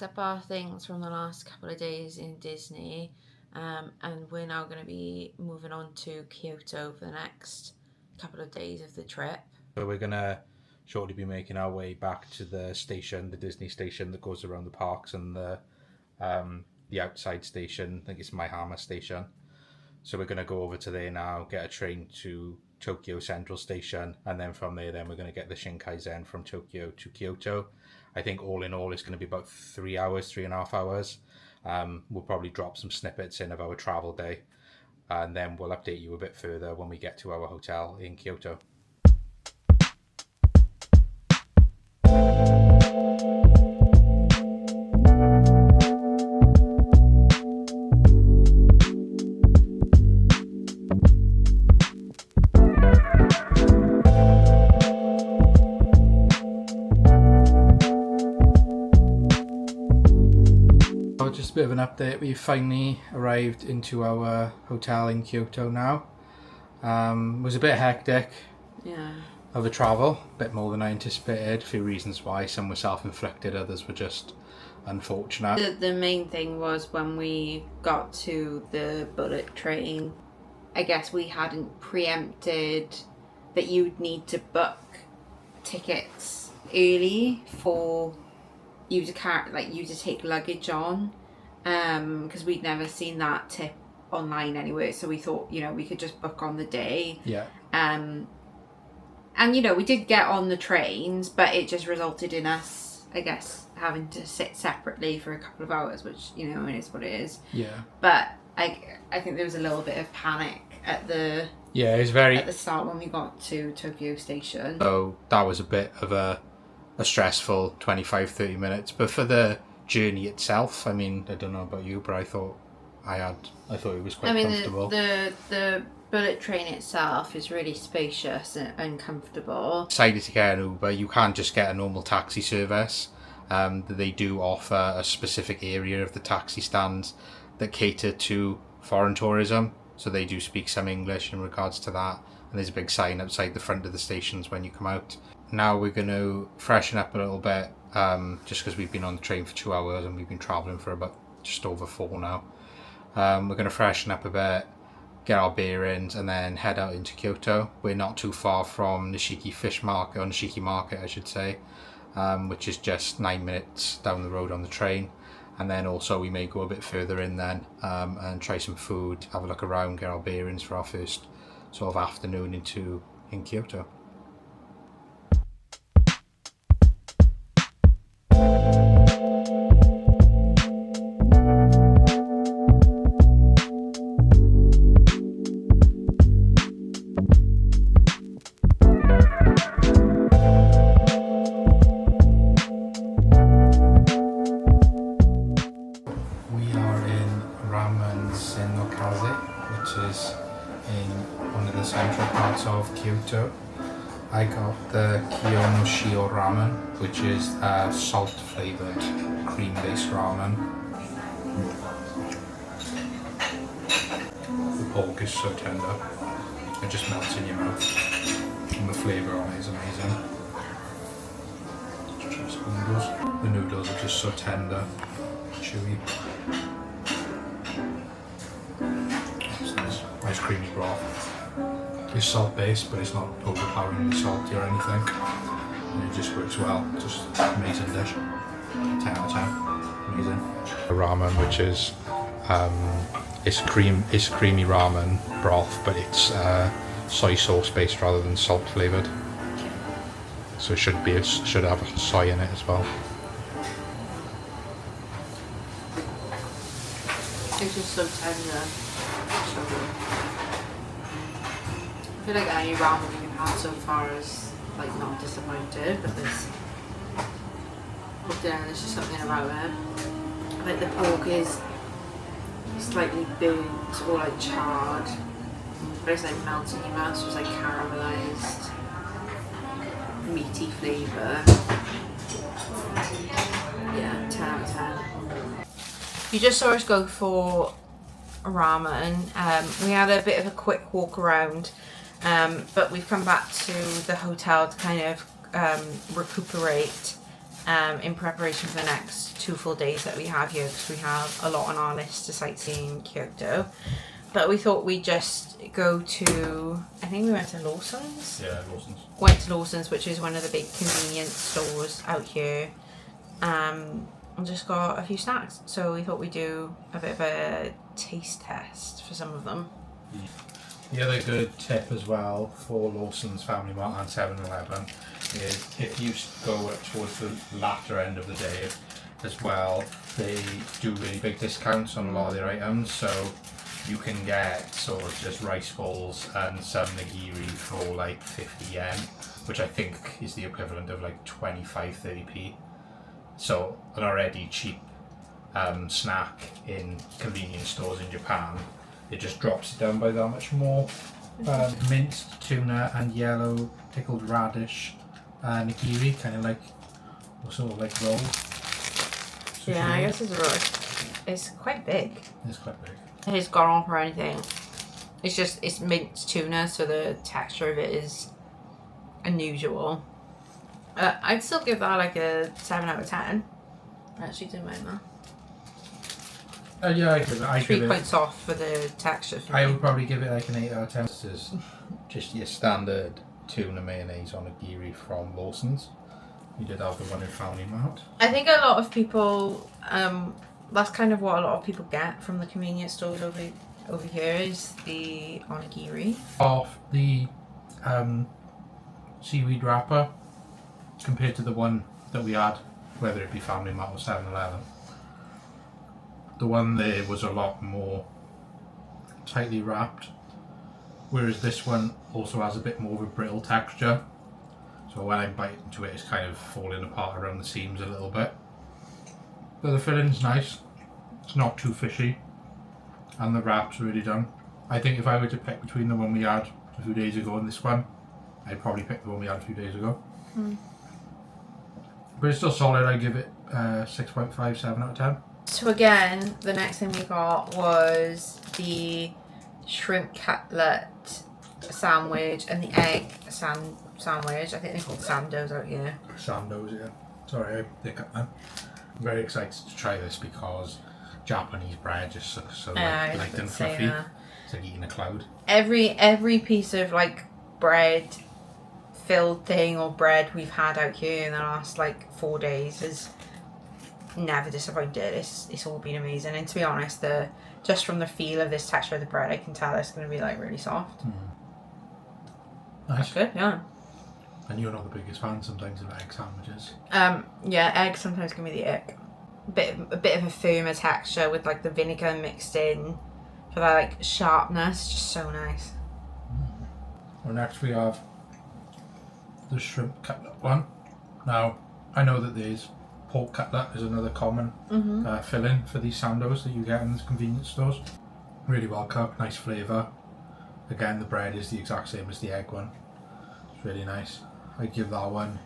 packed up our things from the last couple of days in Disney, and we're now going to be moving on to Kyoto for the next couple of days of the trip. So we're going to shortly be making our way back to the station, the Disney station that goes around the parks, and the outside station. I think it's Maihama Station. So we're going to go over to there now, get a train to Tokyo Central Station, and then from there we're going to get the Shinkansen from Tokyo to Kyoto. I think all in all it's going to be about 3 hours, 3.5 hours. We'll probably drop some snippets in of our travel day, and then we'll update you a bit further when we get to our hotel in Kyoto. Just a bit of an update. We've finally arrived into our hotel in Kyoto now. It was a bit hectic of a travel, a bit more than I anticipated. A few reasons why. Some were self-inflicted, others were just unfortunate. The main thing was when we got to the bullet train, I guess we hadn't preempted that you'd need to book tickets early for you to take luggage on, because we'd never seen that tip online anywhere, so we thought, we could just book on the day. And we did get on the trains, but it just resulted in us, I guess, having to sit separately for a couple of hours, which it is what it is. But I think there was a little bit of panic at the at the start when we got to Tokyo Station. So that was a bit of a stressful 25-30 minutes, but for the journey itself, I mean, I don't know about you, but I thought it was quite comfortable. The bullet train itself is really spacious and comfortable. Decided to get an Uber. You can't just get a normal taxi service. They do offer a specific area of the taxi stands that cater to foreign tourism, so they do speak some English in regards to that, and there's a big sign outside the front of the stations when you come out. Now we're going to freshen up a little bit, just because we've been on the train for 2 hours and we've been travelling for about just over 4 now. We're going to freshen up a bit, get our bearings, and then head out into Kyoto. We're not too far from Nishiki Market, I should say, which is just 9 minutes down the road on the train. And then also we may go a bit further in then, and try some food, have a look around, get our bearings for our first sort of afternoon in Kyoto. Of Kyoto. I got the Kyoto ramen, which is salt flavoured cream based ramen. The pork is so tender, it just melts in your mouth, and the flavour on it is amazing. Let's try some noodles. The noodles are just so tender, chewy. That's nice creamy broth. It's salt based, but it's not overpoweringly salty or anything, and it just works well. Just amazing dish. 10 out of 10. Amazing. The ramen, which is it's creamy ramen broth, but it's soy sauce based rather than salt flavoured. So it should have soy in it as well. It's just so tender. So good. I feel like any ramen we've had so far is not disappointed, but there's just something about it. Like the pork is slightly burnt or charred, but it's melting in your mouth, so it's caramelised, meaty flavour. Yeah, 10 out of 10. You just saw us go for ramen. We had a bit of a quick walk around. But we've come back to the hotel to kind of recuperate in preparation for the next 2 full days that we have here, because we have a lot on our list to sightsee in Kyoto. But we thought we'd just go to, I think we went to Lawson's. Yeah, Lawson's. Went to Lawson's, which is one of the big convenience stores out here. And just got a few snacks. So we thought we'd do a bit of a taste test for some of them. The other good tip as well for Lawson's, Family Mart and 7-Eleven is if you go towards the latter end of the day as well, they do really big discounts on a lot of their items. So you can get sort of just rice balls and some nigiri for like 50 yen, which I think is the equivalent of like 25-30p. So an already cheap snack in convenience stores in Japan, it just drops it down by that much more. Minced tuna and yellow pickled radish nigiri, kind of like, sort of like roll. Yeah, I guess it's a roll. It's quite big. It's quite big. It has gone on for anything. It's minced tuna, so the texture of it is unusual. I'd still give that like a 7 out of 10. I actually didn't mind that. Yeah, I 3 points off for the texture. I would probably give it like an 8 out of 10. This is just your standard tuna mayonnaise on a nigiri from Lawson's. We did have the one in Family Mart. I think a lot of people, that's kind of what a lot of people get from the convenience stores over here is the onigiri. Of the seaweed wrapper compared to the one that we had, whether it be Family Mart or 7-Eleven, the one there was a lot more tightly wrapped, whereas this one also has a bit more of a brittle texture. So when I bite into it, it's kind of falling apart around the seams a little bit. But the filling's nice. It's not too fishy. And the wrap's really done. I think if I were to pick between the one we had a few days ago and this one, I'd probably pick the one we had a few days ago. But it's still solid. I give it 6.57 out of 10. So again, the next thing we got was the shrimp cutlet sandwich and the egg sandwich. I think they're called sandos out here. Sandos, yeah. Sorry, I hiccup then. I'm very excited to try this because Japanese bread just looks so light and fluffy. It's like eating a cloud. Every piece of like bread filled thing or bread we've had out here in the last like 4 days has never disappointed. It's all been amazing, and to be honest, just from the feel of this texture of the bread, I can tell it's going to be like really soft. Nice. That's good, yeah. And you're not the biggest fan sometimes of egg sandwiches. Yeah, egg sometimes can be the ick. A bit of a firmer texture with like the vinegar mixed in for that like sharpness. Just so nice. Well, next we have the shrimp cutlet one. Now, I know that there's pork cutlet is another common filling for these sandos that you get in the convenience stores. Really well cooked, nice flavour. Again, the bread is the exact same as the egg one. It's really nice. I give that one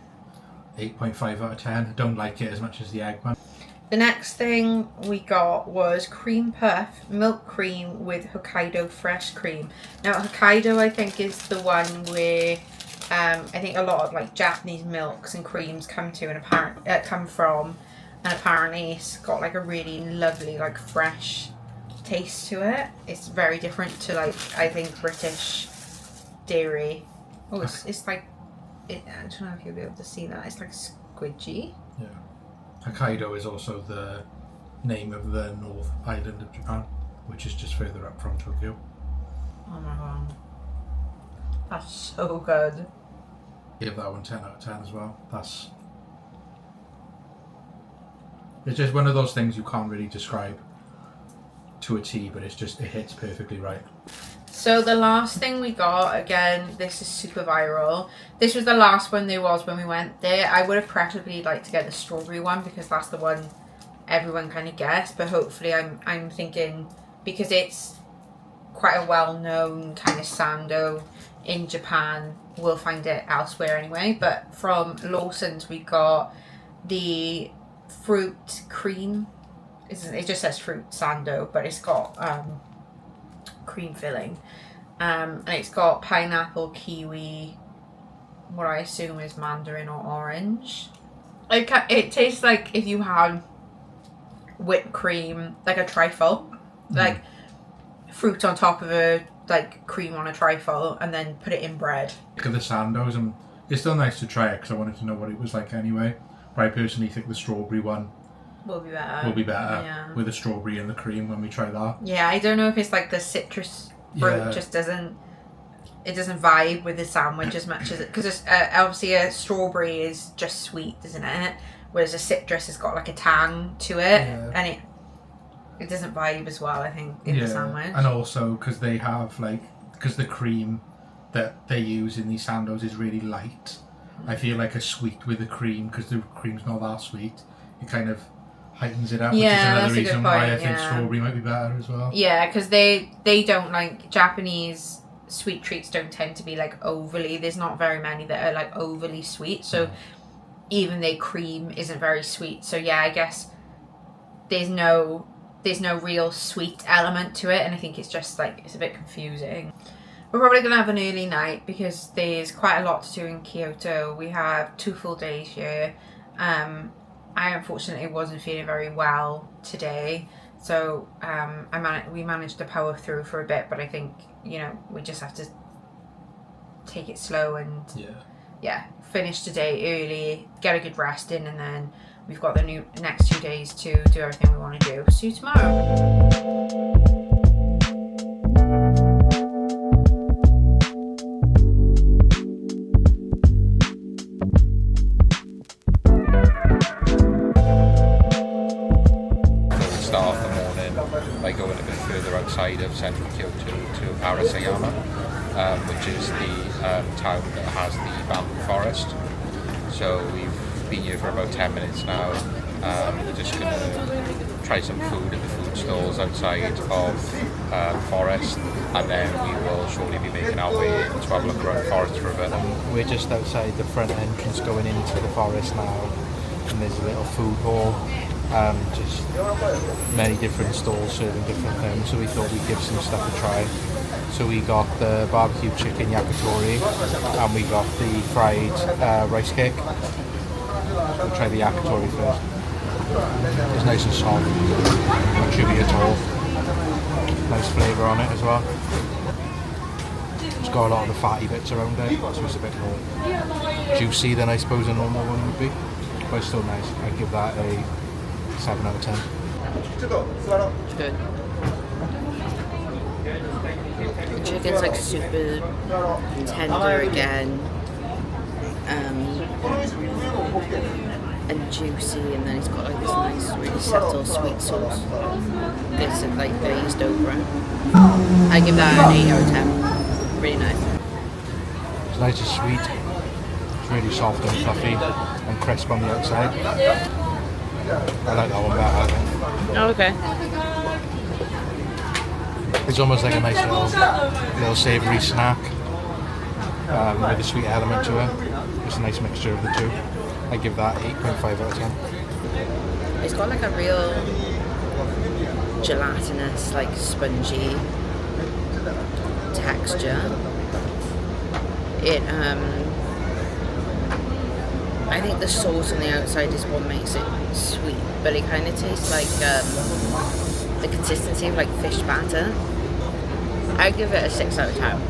8.5 out of 10. I don't like it as much as the egg one. The next thing we got was cream puff, milk cream with Hokkaido fresh cream. Now Hokkaido, I think, is the one where I think a lot of like Japanese milks and creams come from, and apparently it's got like a really lovely like fresh taste to it. It's very different to like I think British dairy. Oh, it's like I don't know if you'll be able to see that. It's like squidgy. Yeah. Hokkaido is also the name of the North Island of Japan, which is just further up from Tokyo. Oh my god. That's so good. Give that one 10 out of 10 as well. It's just one of those things you can't really describe to a T, but it hits perfectly right. So the last thing we got, again, this is super viral. This was the last one there was when we went there. I would have preferably liked to get the strawberry one because that's the one everyone kind of gets. But hopefully I'm thinking, because it's quite a well-known kind of sando in Japan, we'll find it elsewhere anyway. But from Lawson's we got the fruit cream. It just says fruit sando, but it's got cream filling, and it's got pineapple, kiwi, what I assume is mandarin or orange, It tastes like if you had whipped cream, like a trifle, like fruit on top of a like cream on a trifle, and then put it in bread. Look at the sandos, and it's still nice to try it because I wanted to know what it was like anyway. But I personally think the strawberry one will be better. Yeah. With the strawberry and the cream when we try that. Yeah, I don't know if it's like the citrus fruit just doesn't vibe with the sandwich as much as it, because obviously a strawberry is just sweet, isn't it? Whereas a citrus has got like a tang to it, and it doesn't vibe as well, I think, in the sandwich. And also because they have because the cream that they use in these sandos is really light. I feel like a sweet with the cream, because the cream's not that sweet, it kind of heightens it up, which is another reason why I think strawberry might be better as well. Yeah, because they don't like Japanese sweet treats don't tend to be like overly. There's not very many that are like overly sweet, so even their cream isn't very sweet. So yeah, I guess there's no real sweet element to it, and I think it's just like it's a bit confusing. We're probably gonna have an early night because there's quite a lot to do in Kyoto. We have 2 full days here. I unfortunately wasn't feeling very well today, so we managed to power through for a bit, but I think, you know, we just have to take it slow and finish today early, get a good rest in, and then we've got the next 2 days to do everything we want to do. See you tomorrow. Outside of central Kyoto to Arashiyama, which is the town that has the bamboo forest. So we've been here for about 10 minutes now. We're just going to try some food at the food stalls outside of forest, and then we will shortly be making our way in to have a look around forest for a bit. We're just outside the front entrance going into the forest now, and there's a little food hall. Just many different stalls serving different things, so we thought we'd give some stuff a try. So we got the barbecue chicken yakitori, and we got the fried rice cake. We'll try the yakitori first. It's nice and soft, not chewy at all. Nice flavour on it as well. It's got a lot of the fatty bits around it, so it's a bit more juicy than I suppose a normal one would be. But it's still nice. I'd give that a 7 out of 10. Good. Chicken's like super tender again, and juicy, and then it's got like this nice, really subtle sweet sauce. This is like glazed over it. I give that an 8 out of 10. Really nice. It's nice and sweet. It's really soft and fluffy and crisp on the outside. I like that one better, I think. Oh, okay. It's almost like a nice little savoury snack with a sweet element to it. It's a nice mixture of the two. I give that 8.5 out of 10. It's got like a real gelatinous, like spongy texture. I think the sauce on the outside is what makes it sweet, but it kind of tastes like the consistency of like fish batter. I give it a 6 out of 10.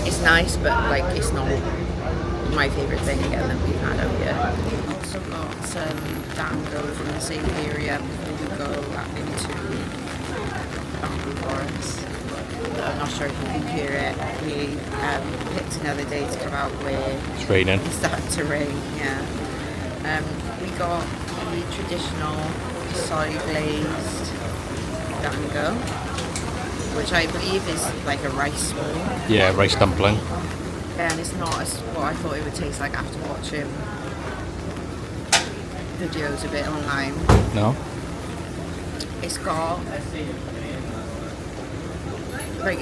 It's nice, but like it's not my favourite thing again that we've had out here. We've also got some dango from the same area before we go into bamboo forest. I'm not sure if you can hear it. We picked another day to come out where it's raining. It started to rain, yeah. We got the traditional soy glazed dango, which I believe is like a rice ball. Yeah, rice dumpling. And it's not as what I thought it would taste like after watching videos of it online. No? It's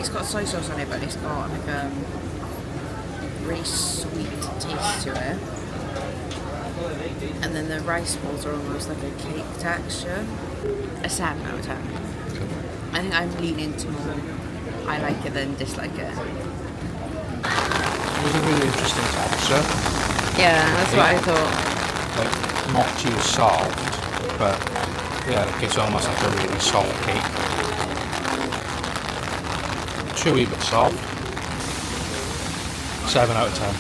got soy sauce on it, but it's got like a really sweet taste to it. And then the rice balls are almost like a cake texture. A 7 out of 10. I think I'm leaning to more I like it than dislike it. It was a really interesting texture. Yeah, that's what I thought. Like, mochi is soft, but yeah, like it's almost like a really soft cake. Chewy but soft. 7 out of 10.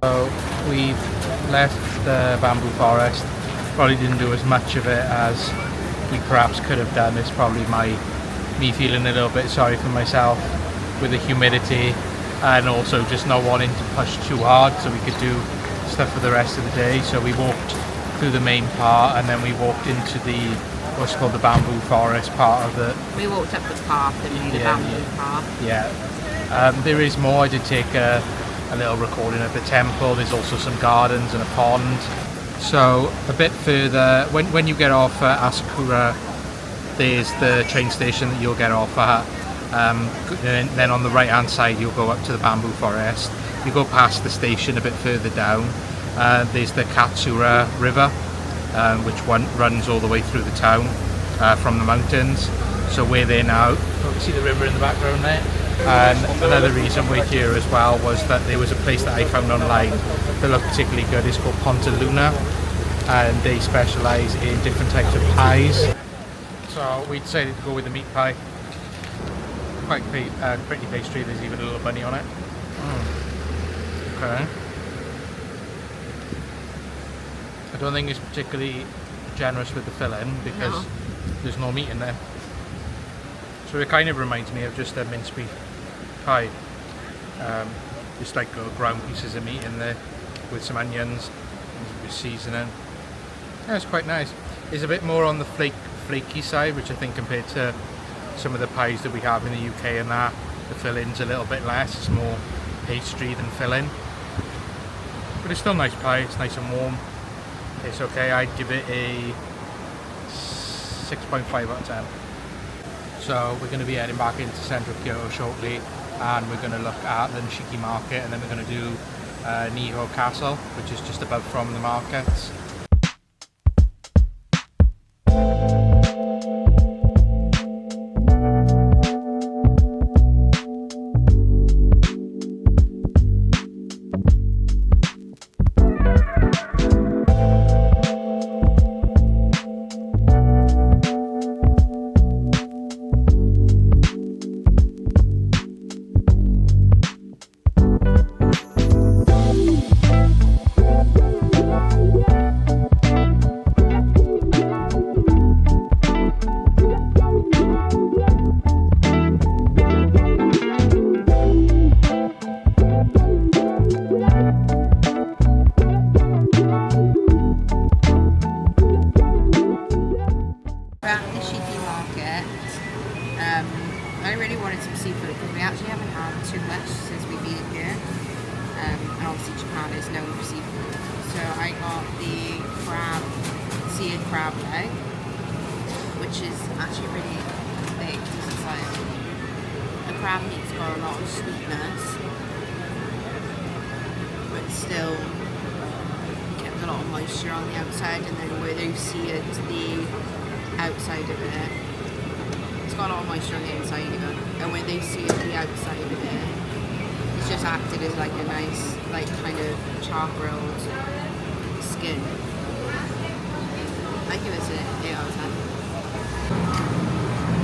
So we've left the bamboo forest. Probably didn't do as much of it as we perhaps could have done. It's probably me feeling a little bit sorry for myself with the humidity, and also just not wanting to push too hard so we could do stuff for the rest of the day. So we walked through the main part, and then we walked into the what's called the bamboo forest part of the... We walked up the path and the bamboo path. Yeah. There is more. I did take a little recording of the temple. There's also some gardens and a pond. So a bit further, when you get off at Asakura, there's the train station that you'll get off at. And then on the right hand side you'll go up to the bamboo forest. You go past the station a bit further down. There's the Katsura River, which runs all the way through the town from the mountains. So we're there now. You can see the river in the background there. And another reason we're here as well was that there was a place that I found online that looked particularly good. It's called Ponta Luna, and they specialise in different types of pies. So we decided to go with the meat pie. Quite pretty pastry. There's even a little bunny on it. Okay. I don't think it's particularly generous with the filling because there's no meat in there. So it kind of reminds me of just a mince beef pie. Just like ground pieces of meat in there with some onions with seasoning. Yeah, it's quite nice. It's a bit more on the flaky side, which I think compared to some of the pies that we have in the UK and that, the filling's a little bit less. It's more pastry than filling. But it's still nice pie. It's nice and warm. It's okay. I'd give it a 6.5 out of 10. So we're going to be heading back into central Kyoto shortly, and we're going to look at the Nishiki market, and then we're going to do Nijo Castle, which is just above from the markets. I really wanted some seafood because we actually haven't had too much since we've been here. And obviously Japan is known for seafood. So I got the seared crab leg, which is actually really big. It's like the crab meat's got a lot of sweetness, but still kept a lot of moisture on the outside, and then where they seared the outside of it, it's got a lot of moisture on the inside even, and when they seared the outside of it, it's just acted as like a nice, like kind of char-grilled skin. I give it an 8 out of 10.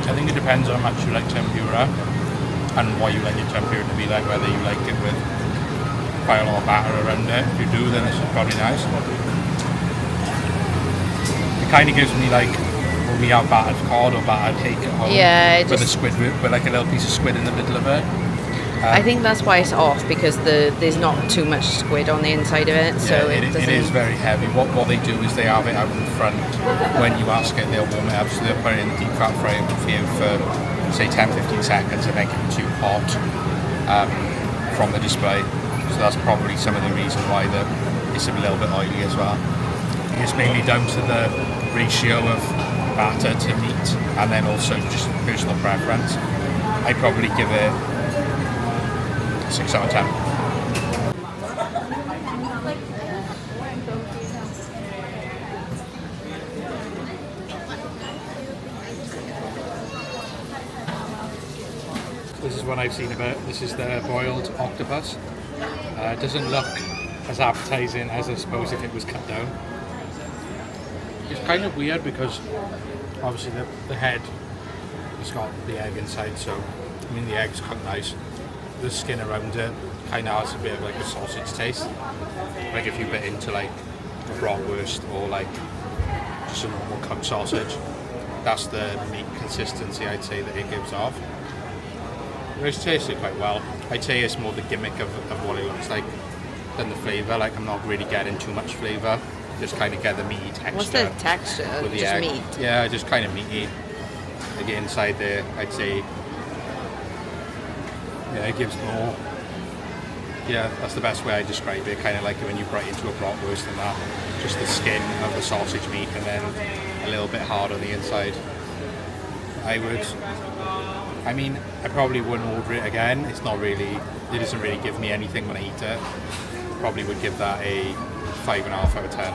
I think it depends on how much you like tempura and what you like your tempura to be like, whether you like it with quite a lot of batter around it. If you do, then it's probably nice. It kind of gives me like what we we have battered cod or battered cake at home. Yeah, with a squid, with like a little piece of squid in the middle of it. I think that's why it's off, because there's not too much squid on the inside of it, so yeah, it is very heavy. What they do is they have it out in front. When you ask it, they'll warm it up, so they'll put it in the deep fat frame for you for say 10-15 seconds and then give it to you hot from the display. So that's probably some of the reason why it's a little bit oily as well. It's mainly down to the ratio of batter to meat, and then also just personal preference. I'd probably give it 6 out of 10. This is one I've seen about. This is the boiled octopus. It doesn't look as appetizing as I suppose if it was cut down. It's kind of weird because obviously the head has got the egg inside, so I mean the egg's cooked nice. The skin around it kind of has a bit of like a sausage taste. Like if you bit into like a bratwurst or like just a normal cooked sausage, that's the meat consistency I'd say that it gives off. It's tasted quite well. I'd say it's more the gimmick of what it looks like than the flavour. Like I'm not really getting too much flavour. Just kind of get the meaty texture. What's the texture? With the just egg. Meat? Yeah, just kind of meaty. Like inside there, I'd say. Yeah, it gives more. Yeah, that's the best way I describe it. Kind of like when you bite into a bratwurst and that. Just the skin of the sausage meat and then a little bit hard on the inside. I probably wouldn't order it again. It doesn't really give me anything when I eat it. Probably would give that a 5.5 out of 10.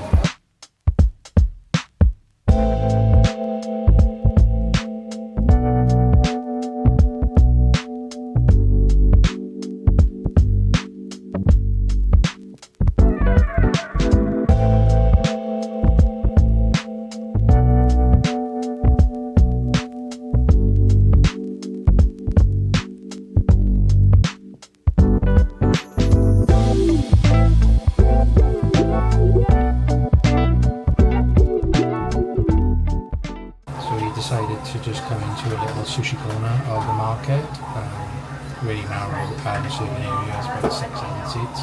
Decided to just come into a little sushi corner of the market, really narrow certain areas, about 6-7 seats,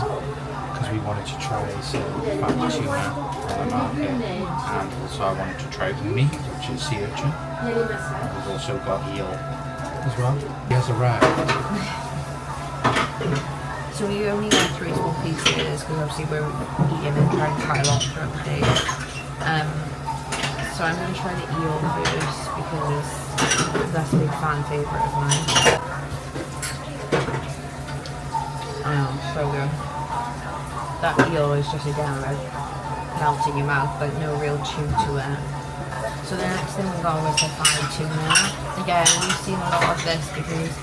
because we wanted to try some fatty tuna on the market, and also I wanted to try umi, which is sea urchin. We've also got eel as well. He has a wrap. So we only got 3 small pieces, because obviously we're eating and trying to cut a lot throughout the day. So I'm going to try the eel first because that's a big fan favourite of mine. Oh, so good. That eel is just again like melts in your mouth, but no real chew to it. So the next thing we got was the fried tuna. Again, we've seen a lot of this because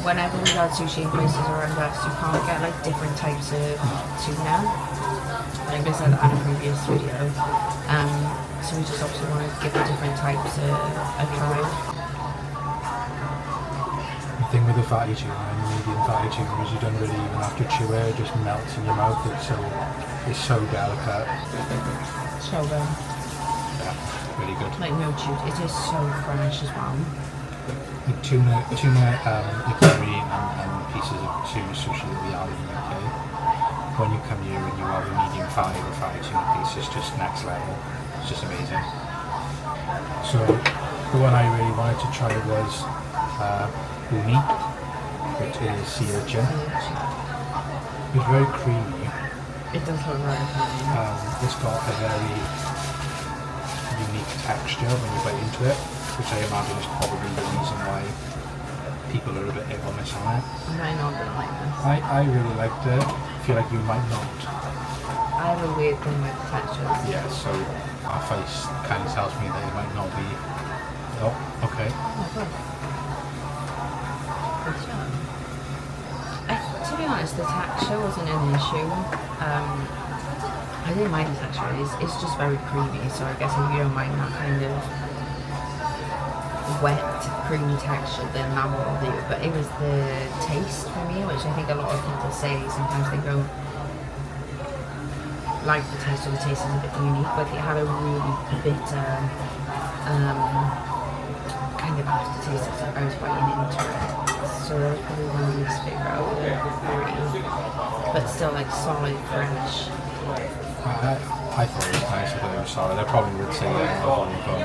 whenever we got sushi in places around us, you can't get like different types of tuna. Like I said in a previous video, so we just obviously wanted to give the different types a try. The thing with the fatty tuna and medium fatty tuna is you don't really even have to chew it, it just melts in your mouth. It's so delicate. So good. Yeah, really good. Like no chew, it is so fresh as well. The tuna ikari and pieces of tuna sushi that we have in the UK. When you come here and you have a medium fatty or fatty tuna piece, it's just next level. It's just amazing. So the one I really wanted to try was umi, which is sea urchin. It's very creamy. It does look very creamy. It's got a very unique texture when you bite into it, which I imagine is probably the reason why people are a bit hit or miss on it. I might not gonna like this. I really liked it. I feel like you might not. I have a weird thing with textures. Yeah, so our face kind of tells me that it might not be. Oh, okay. To be honest, the texture wasn't an issue. I didn't mind the texture. It's just very creamy, so I guess if you don't mind that kind of wet, creamy texture, then that will do. But it was the taste for me, which I think a lot of people say sometimes they go, like the taste, or the taste is a bit unique, but it had a really bitter kind of aftertaste. I was biting into it. So that was probably one of my least favourite out of the three. But still like solid, fresh. I thought it was nice. I thought it was solid. I probably would say that one of them.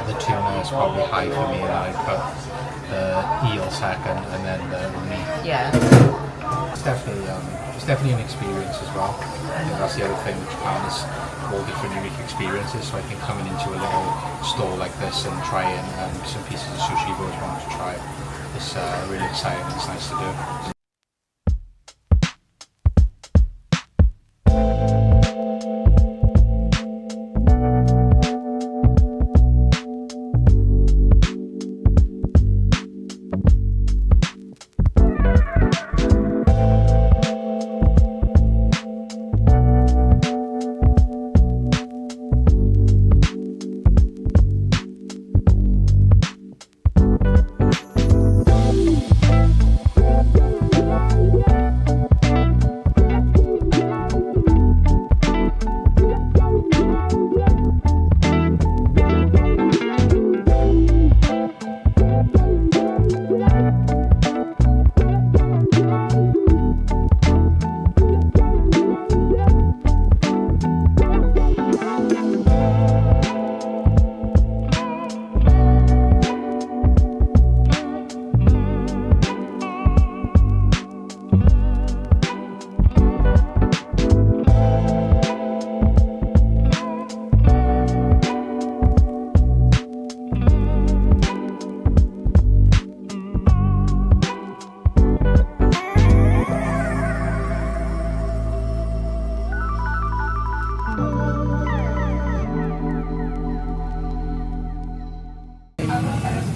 The tuna is probably high for me, and I put the eel second, and then the meat. Yeah. It's definitely an experience as well. I think that's the other thing with Japan is all different unique experiences. So I think coming into a little store like this and trying some pieces of sushi I've always wanted to try, it's really exciting. It's nice to do.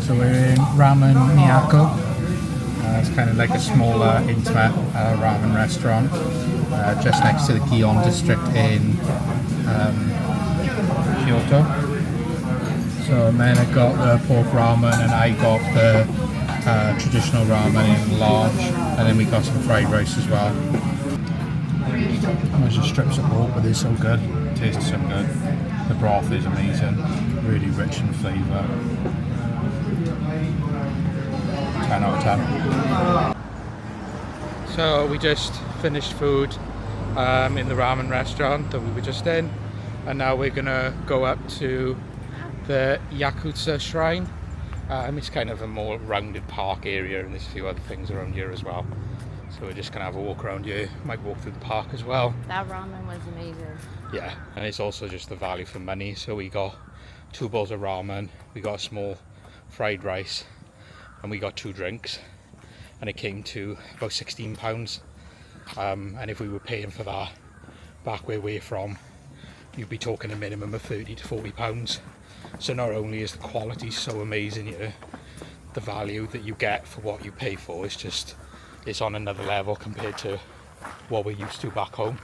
So we're in Ramen Miyako. It's kind of like a smaller, intimate ramen restaurant just next to the Gion district in Kyoto. So Mena got the pork ramen and I got the traditional ramen in large, and then we got some fried rice as well. There's just strips of pork, but they're so good. Tastes so good. The broth is amazing, really rich in flavour. 10 out of 10. So we just finished food in the ramen restaurant that we were just in, and now we're gonna go up to the Yakuza shrine. It's kind of a more rounded park area, and there's a few other things around here as well. So we're just gonna have a walk around here, might walk through the park as well. That ramen was amazing. Yeah, and it's also just the value for money. So we got 2 bowls of ramen, we got a small fried rice, and we got 2 drinks, and it came to about £16. And if we were paying for that back where we're from, you'd be talking a minimum of £30 to £40. So not only is the quality so amazing here, the value that you get for what you pay for is just, it's on another level compared to what we're used to back home.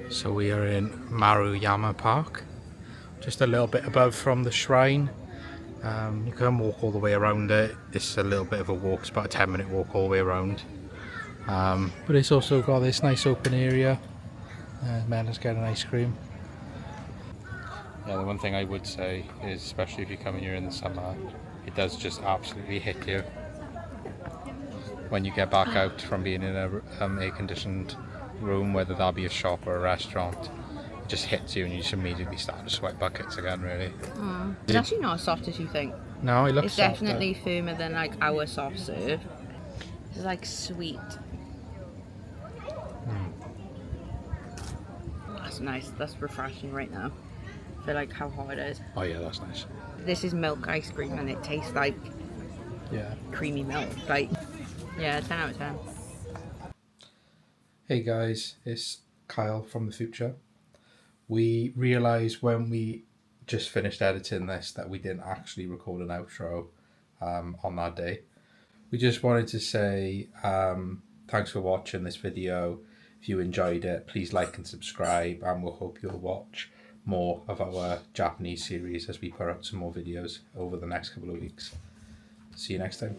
So we are in Maruyama Park, just a little bit above from the shrine. You can walk all the way around it. It's a little bit of a walk, it's about a 10-minute walk all the way around. But it's also got this nice open area. Mena's getting ice cream. Yeah, the one thing I would say is, especially if you're coming here in the summer, it does just absolutely hit you when you get back out from being in a air-conditioned room, whether that be a shop or a restaurant. It just hits you and you just immediately start to sweat buckets again, really. It's actually not as soft as you think. No, it looks It's softer. definitely firmer than like our soft serve. It's like sweet. That's nice. That's refreshing right now. I feel like how hot it is. Oh yeah, that's nice. This is milk ice cream and it tastes like creamy milk. Like, yeah, 10 out of 10. Hey guys, it's Kyle from the future. We realised when we just finished editing this that we didn't actually record an outro on that day. We just wanted to say thanks for watching this video. If you enjoyed it, please like and subscribe, and we'll hope you'll watch more of our Japanese series as we put out some more videos over the next couple of weeks. See you next time.